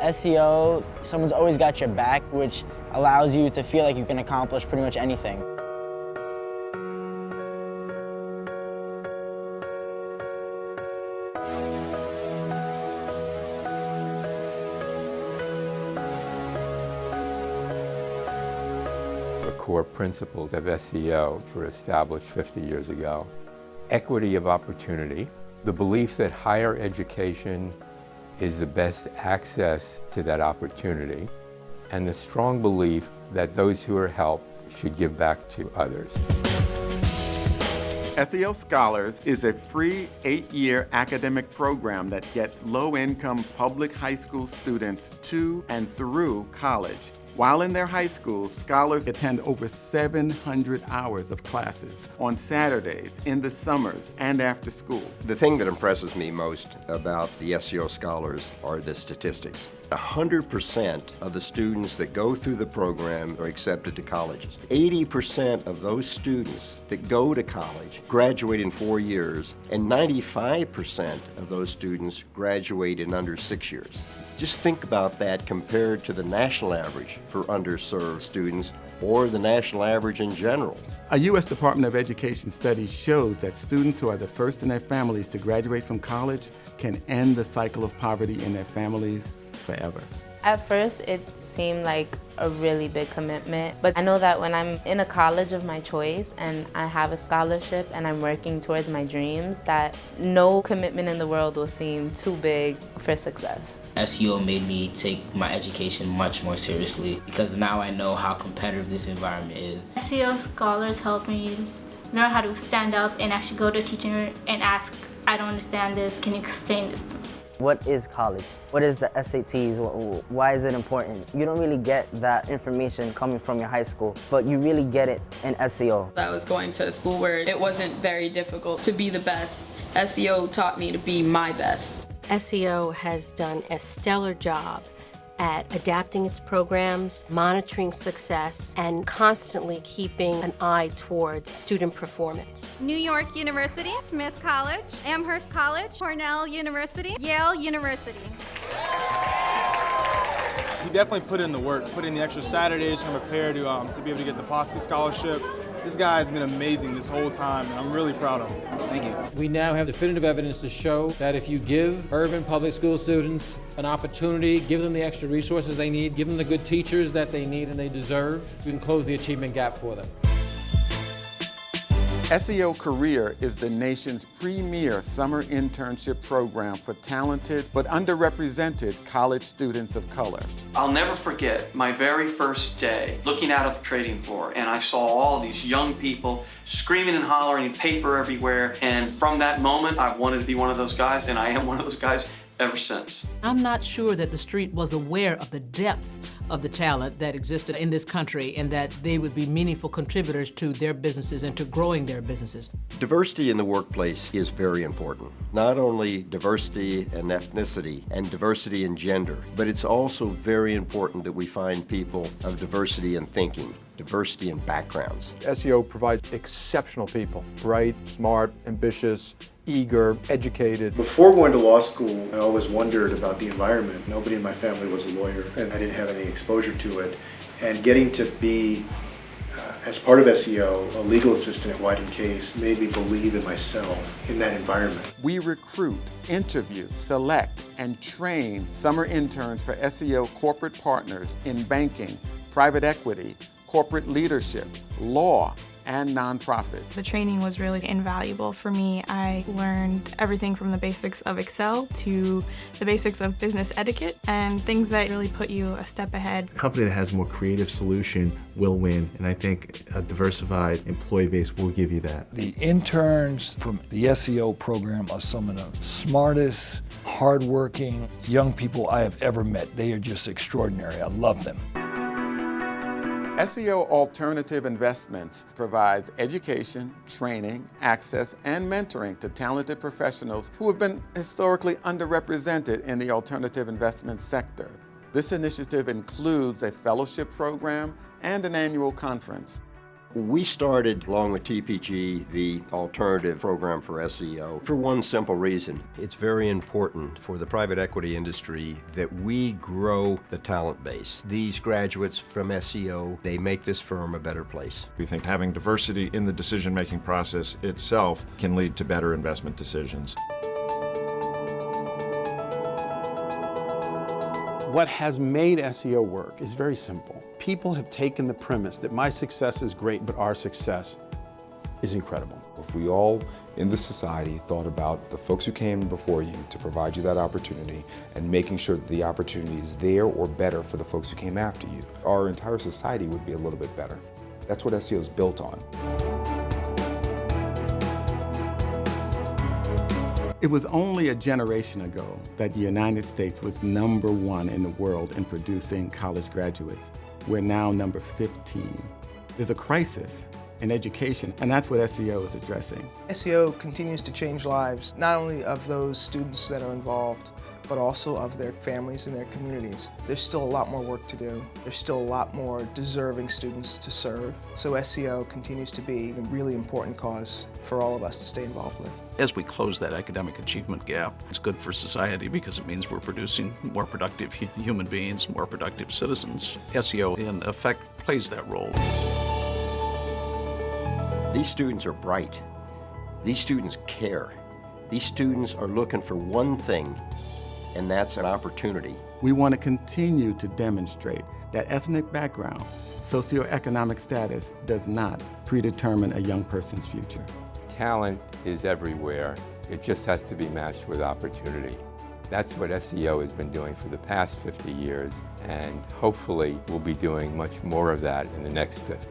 SEO, someone's always got your back, which allows you to feel like you can accomplish pretty much anything. The core principles of SEO were established 50 years ago. Equity of opportunity, the belief that higher education is the best access to that opportunity, and the strong belief that those who are helped should give back to others. SEO Scholars is a free 8-year academic program that gets low-income public high school students to and through college. While in their high schools, scholars attend over 700 hours of classes on Saturdays, in the summers, and after school. The thing that impresses me most about the SEO Scholars are the statistics. 100% of the students that go through the program are accepted to colleges. 80% of those students that go to college graduate in 4 years, and 95% of those students graduate in under 6 years. Just think about that compared to the national average for underserved students or the national average in general. A U.S. Department of Education study shows that students who are the first in their families to graduate from college can end the cycle of poverty in their families forever. At first, it seemed like a really big commitment, but I know that when I'm in a college of my choice and I have a scholarship and I'm working towards my dreams, that no commitment in the world will seem too big for success. SEO made me take my education much more seriously because now I know how competitive this environment is. SEO Scholars helped me learn how to stand up and actually go to a teacher and ask, I don't understand this, can you explain this to me? What is college? What is the SATs? Why is it important? You don't really get that information coming from your high school, but you really get it in SEO. I was going to a school where it wasn't very difficult to be the best. SEO taught me to be my best. SEO has done a stellar job at adapting its programs, monitoring success, and constantly keeping an eye towards student performance. New York University, Smith College, Amherst College, Cornell University, Yale University. He definitely put in the work, put in the extra Saturdays to prepare to be able to get the Passi scholarship. This guy has been amazing this whole time, and I'm really proud of him. Thank you. We now have definitive evidence to show that if you give urban public school students an opportunity, give them the extra resources they need, give them the good teachers that they need and they deserve, you can close the achievement gap for them. SEO Career is the nation's premier summer internship program for talented but underrepresented college students of color. I'll never forget my very first day looking out at the trading floor, and I saw all these young people screaming and hollering, paper everywhere, and from that moment I wanted to be one of those guys, and I am one of those guys ever since. I'm not sure that the street was aware of the depth of the talent that existed in this country and that they would be meaningful contributors to their businesses and to growing their businesses. Diversity in the workplace is very important. Not only diversity in ethnicity and diversity in gender, but it's also very important that we find people of diversity in thinking, diversity in backgrounds. SEO provides exceptional people, bright, smart, ambitious, eager, educated. Before going to law school, I always wondered about the environment. Nobody in my family was a lawyer, and I didn't have any exposure to it. And getting to be, as part of SEO, a legal assistant at White & Case made me believe in myself in that environment. We recruit, interview, select, and train summer interns for SEO corporate partners in banking, private equity, corporate leadership, law, and nonprofit. The training was really invaluable for me. I learned everything from the basics of Excel to the basics of business etiquette and things that really put you a step ahead. A company that has a more creative solution will win, and I think a diversified employee base will give you that. The interns from the SEO program are some of the smartest, hardworking young people I have ever met. They are just extraordinary. I love them. SEO Alternative Investments provides education, training, access, and mentoring to talented professionals who have been historically underrepresented in the alternative investment sector. This initiative includes a fellowship program and an annual conference. We started, along with TPG, the alternative program for SEO for one simple reason. It's very important for the private equity industry that we grow the talent base. These graduates from SEO, they make this firm a better place. We think having diversity in the decision-making process itself can lead to better investment decisions. What has made SEO work is very simple. People have taken the premise that my success is great, but our success is incredible. If we all in the society thought about the folks who came before you to provide you that opportunity and making sure that the opportunity is there or better for the folks who came after you, our entire society would be a little bit better. That's what SEO is built on. It was only a generation ago that the United States was #1 in the world in producing college graduates. We're now number 15. There's a crisis in education, and that's what SEO is addressing. SEO continues to change lives, not only of those students that are involved, but also of their families and their communities. There's still a lot more work to do. There's still a lot more deserving students to serve. So SEO continues to be a really important cause for all of us to stay involved with. As we close that academic achievement gap, it's good for society because it means we're producing more productive human beings, more productive citizens. SEO, in effect, plays that role. These students are bright. These students care. These students are looking for one thing, and that's an opportunity. We want to continue to demonstrate that ethnic background, socioeconomic status does not predetermine a young person's future. Talent is everywhere. It just has to be matched with opportunity. That's what SEO has been doing for the past 50 years, and hopefully we'll be doing much more of that in the next 50.